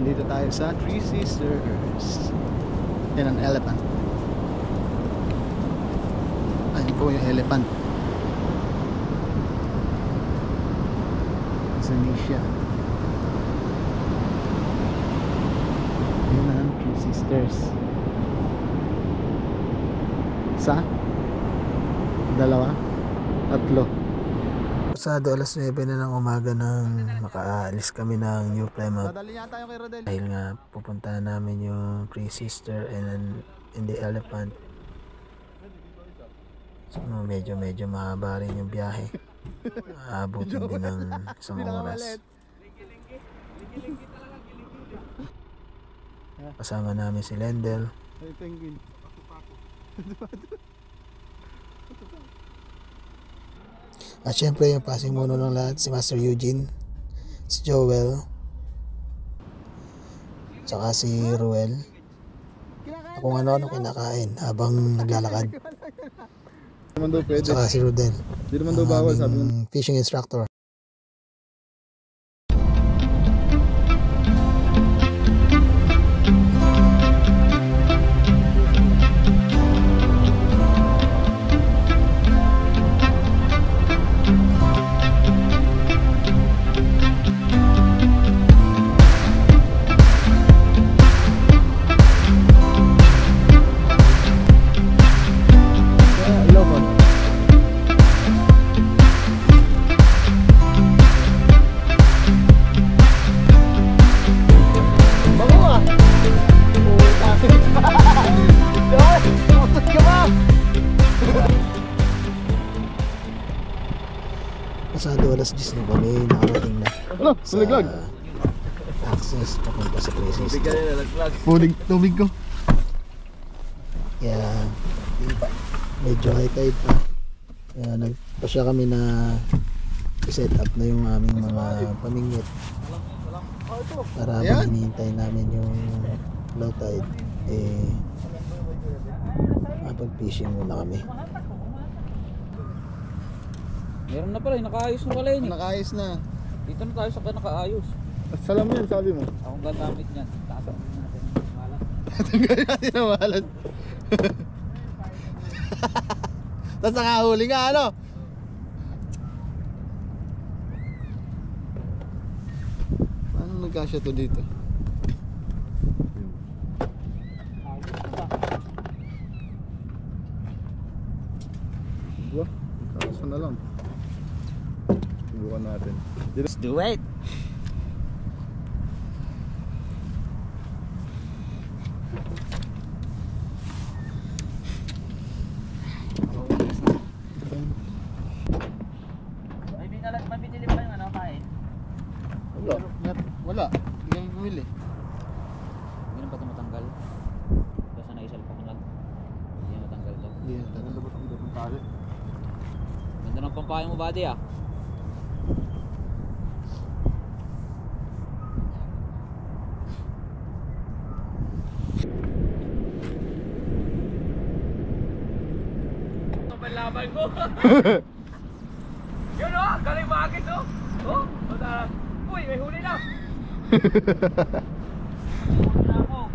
Nandito tayo sa Three Sisters. Yan ang elephant. Ayun po yung elephant. Indonesia. Yan ang Three Sisters. Isa? Dalawa? Tatlo? Pasado alas 9 na ng umaga nang makaalis kami ng New Plymouth. Dahil nga pupuntahan namin yung Three Sister and the Elephant. So medyo mahaba rin yung biyahe. Aabutin din ng isang oras. Kasama namin si Lendel. At syempre yung passing mono ng lahat, si Master Eugene, si Joel, tsaka si Ruel. Kung ano kinakain habang naglalakad. Tsaka si Rudel, ang fishing instructor. Pasado alas 10 na kami nakarating na sa access papunta sa Three Sisters. Tubig ko. Kaya medyo high tide pa. Kaya nagpasya kami na i-set up na yung aming mga pamingwit para habang hinihintay namin yung low tide mapag-fishing muna kami. Meron na pala, nakaayos na pala yun. Nakaayos na. Dito na tayo sa nakaayos. Salam yan, sabi mo. Akong gagamit niyan. Tatanggalin natin ang malat. Tatanggalin natin ang malat. Tapos nakahuli nga, ano? Paano nagkasya to dito? Diba? Nagkasya na lang. Subukan natin. Let's do it! May binili pa yung ano, kain? Wala. Hindi kami bumili. Hindi na ba ito matanggal? Basta naisal pa lang. Hindi na matanggal ito. Hindi na matanggal. Ganda ng pampayang mo, buddy, ah. Laban ko. Yun o, galing bakit o. Oh, uy, may huli na. Huli na ako.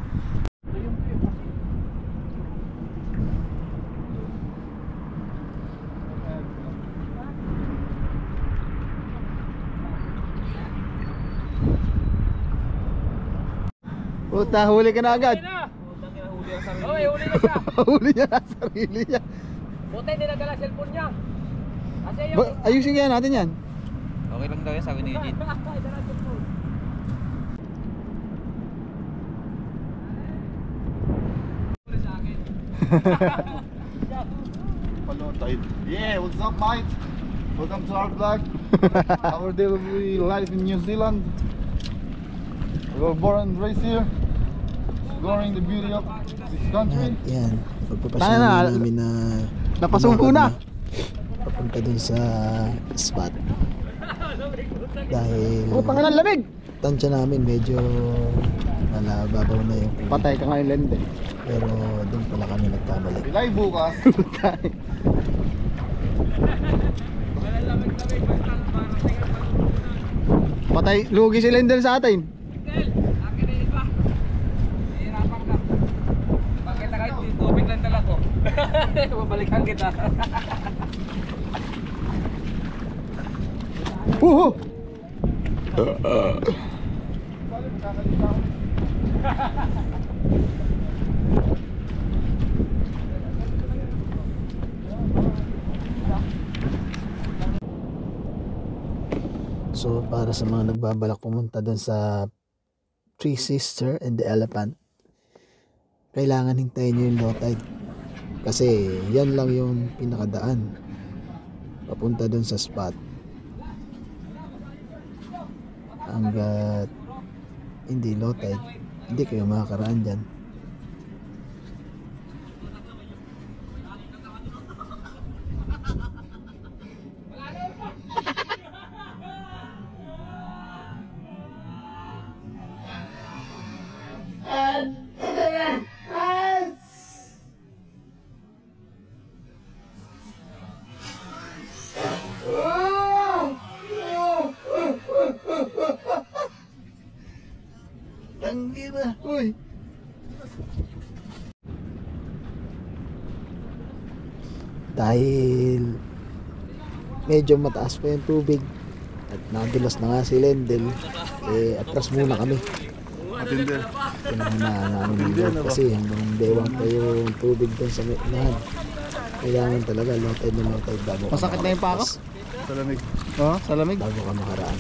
Puta, huli ka na agad. Oh, may huli na siya. Huli niya na sarili niya. Buti hindi nagdala cellphone niya. Kasi yung... Ayusin kaya natin yan. Okay lang daw yan, sabi ni Eugene. Yeah, what's up, mate? Welcome to our vlog. Our day will be live in New Zealand. We were born and raised here, exploring the beauty of this country. Yan. Pagpapasyalan namin na napasungko na papunta dun sa spot dahil utang ka ng lamig. Tansya namin medyo nalababaw na yung patay ka ngayon lende, pero dun pala kami nagkamali. Bilay bukas. Patay, lugi si Lendel sa atin. Babalikan kita. So para sa mga nagbabalak pumunta doon sa Three Sister and the Elephant, kailangan hintayin nyo yung low tide kasi yan lang yung pinakadaan papunta doon sa spot. Hanggat hindi low tide, hindi kayo makakaraan dyan. Tanggina, uy. Dahil medyo mataas pa yung tubig at nadulas na nga si Lendel, atras muna kami. Pinangunaan namin ng boat kasi hanggang bewang pa yung tubig doon sa unahan. Kailangan talaga low tide na low tide bago ka Masakit na yung pako? Sa lamig. Oh, sa lamig? bago ka makaraan.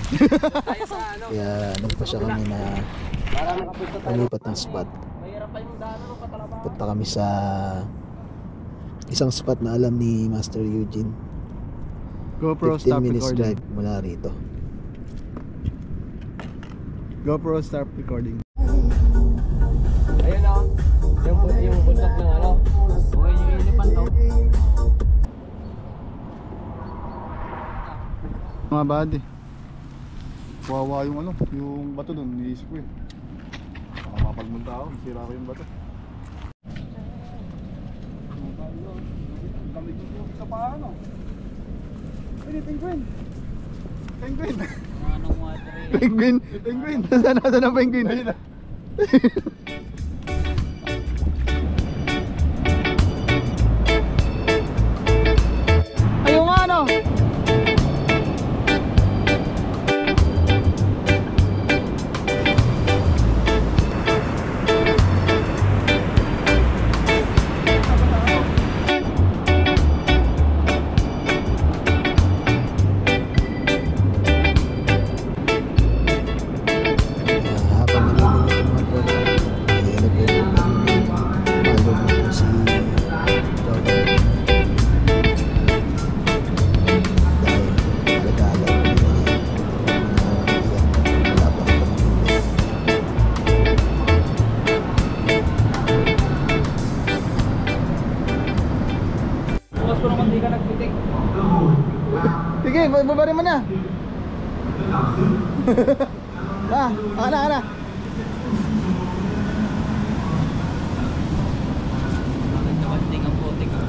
Kaya nagpasya kami na lumipat ng spot. Punta kami sa isang spot na alam ni Master Eugene. GoPro 15 stop minutes recording. drive mula rito. GoPro stop recording. Ayun o. Yung buntot ng ano. Okay, yung elephant o. Mga buddy. Wawa yung ano, yung bato dun, niisip ko eh. Baka mapagmunta ako, sira ko yung bato. Ang lamig ng tubig sa paano. Ay, penguin! Penguin! Anong water eh. Penguin! Penguin! Nasaan ang penguin? Ayun na. Ayun nga ano! Habang nalilinig yung mga tropa, nag-elevator kami ng malo dito si Jogan. Dahil talaga alam ko nila yan. Wala pa rin kami huli. Bukas ko naman di ka nagpitik. Sige, babarin mo na! Ana. Bakit nabanding ang putik ah.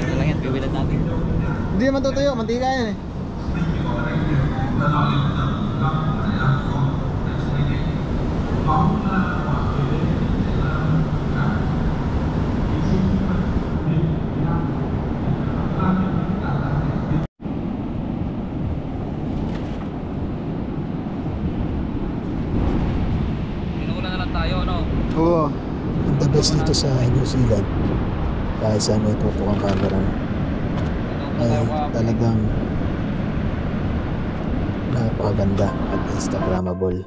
Ito lang yan, bibilan natin. Hindi naman tutuyo, mantika yan eh. Pinukulan na lang tayo, no? Oo. Ang the best dito sa New Zealand, kahit saan may tutok ang camera mo, ay talagang napakaganda at Instagrammable.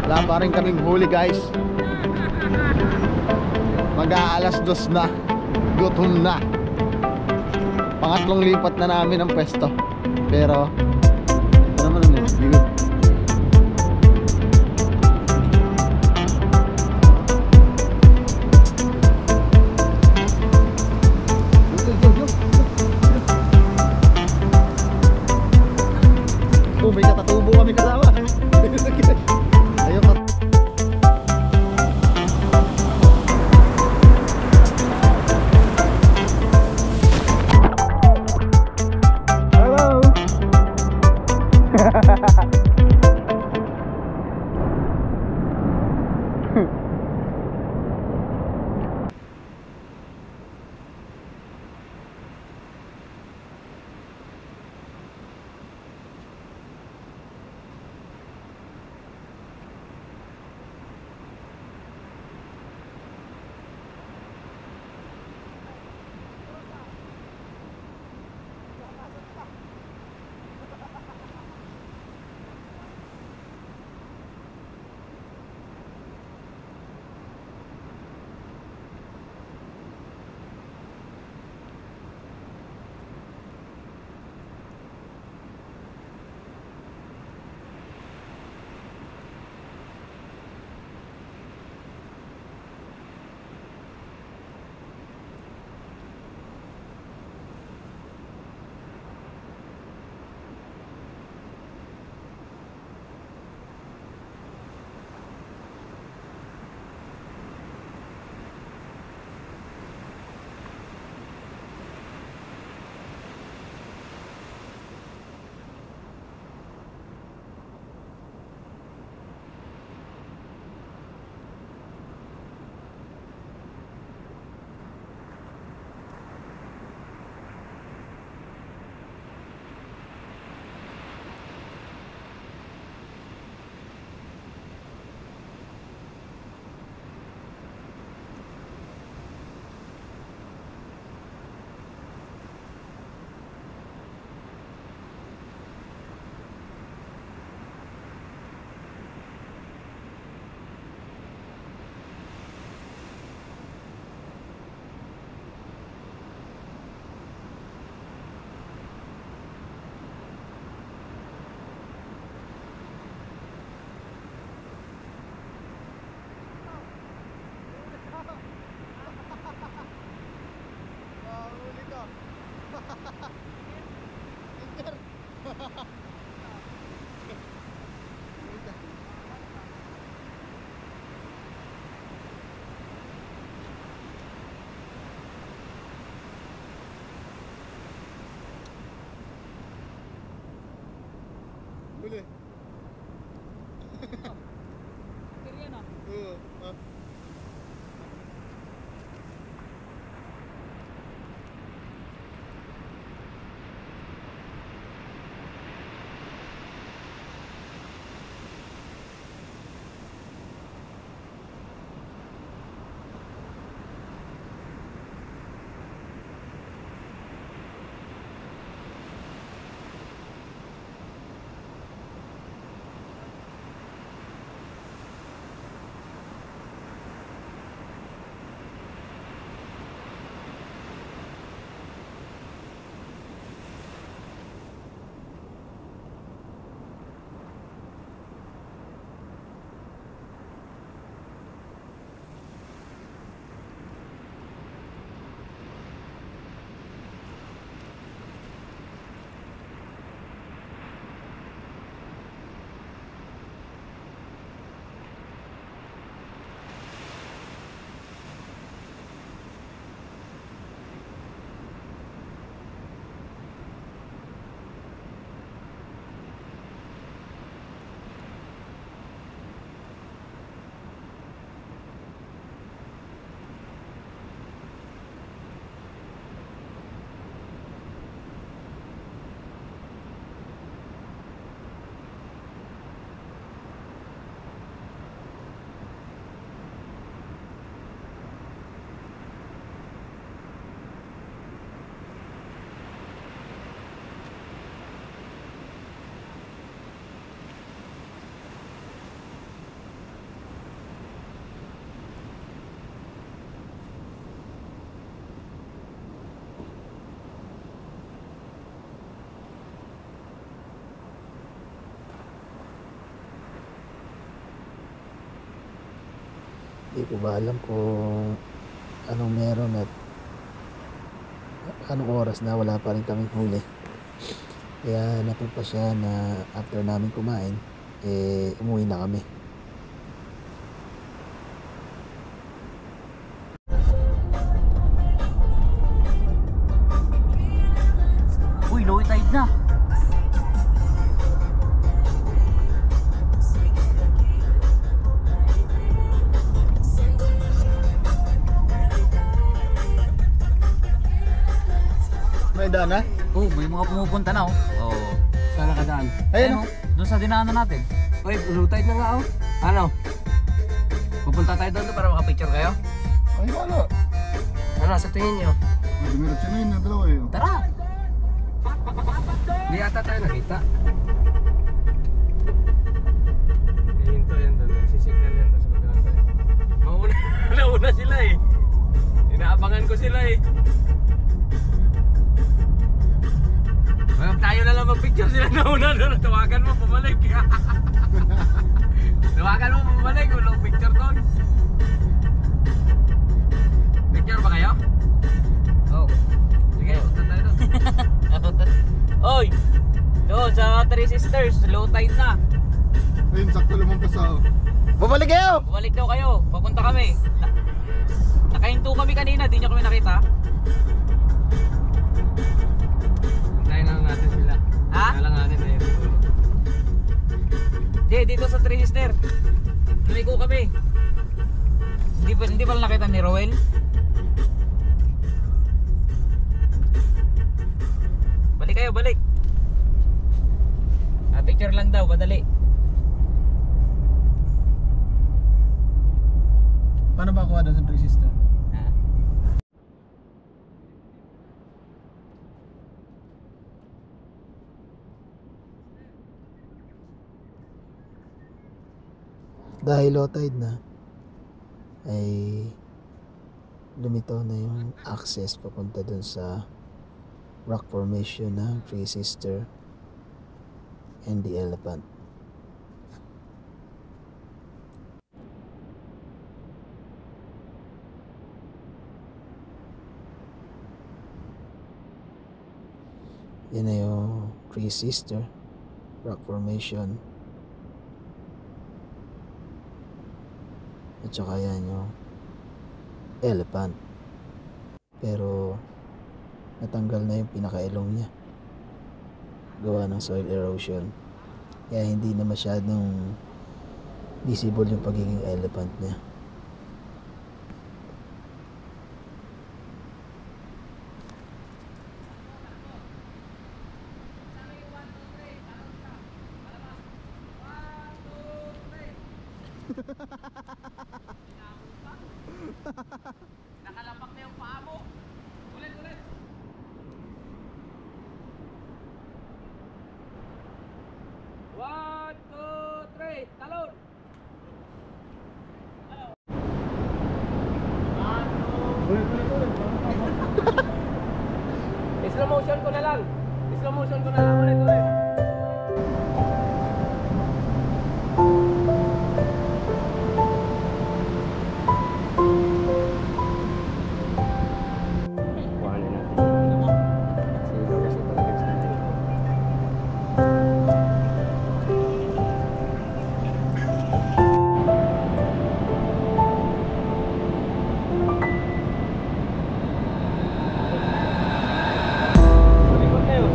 Wala pa rin kaming huli guys. Mag-aalas 2 na. Gutom na. Pangatlong lipat na namin ang pwesto. Pero ito naman ang view. Oh, may katatubo kami kasama. Hindi ko ba alam kung anong meron at anong oras na wala pa rin kaming huli. Kaya napagpa siya na after namin kumain, umuwi na kami. Uy, low tide na. May daan na? Oh, may mga pumupunta na oh. Oh. Saan nakadaan? Ayun, Ayun, doon sa dinaanan natin. Uy, low tide na nga oh. Ano? Pupunta tayo doon para makapicture kayo? Ay, wala. Ano, sa tingin nyo? Dumiretso na yun na dalawa yun. Tara. Hindi ata tayo nakita. Hinto yan doon. Nagsisignal yan doon sa kabilang tayo. Mauna. Nauna sila eh. Inaabangan ko sila eh. Well, tayo na lang mag-picture sila nauna doon. Tawagan mo, pumalik. Tawagan mo, pumalik. Walang picture doon. Picture ba kayo? Oh. Sige, punta tayo doon. Oy. Doon sa Three Sisters, low tide na. Ayun, sakto lumampas ako. Babalik kayo! Bumalik daw kayo. Papunta kami. Nakahinto kami kanina, di nyo kami nakita. Puntayin lang natin sila. Ha? Nalanganin na yun. Di, dito sa Three Sisters. Lumigo kami. Hindi pa nakita ni Roel. Balik kayo, balik. Picture lang daw, madali. Paano ba kuha doon sa Three Sisters? Dahil low tide na, ay lumitaw na yung access papunta dun sa rock formation ng Three Sister and the Elephant. Yan na yung Three Sister rock formation. At saka yan yung Elephant. Pero natanggal na yung pinakailong niya. Gawa ng soil erosion. Kaya hindi na masyadong visible yung pagiging elephant niya. Nakalapak na yung paa mo. Ulit. One, two, three, talon! Slow motion ko na lang. Slow motion ko na lang. Ulit. Kuhanin natin. Sino kasi talaga sa atin. Malikot kayo.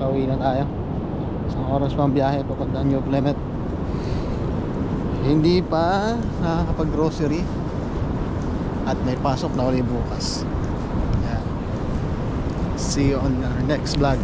Pauwi na tayo. Isang oras pang biyahe papunta New Clemet. Hindi pa nakakapag grocery at may pasok na ulit bukas. Yeah. See you on our next vlog.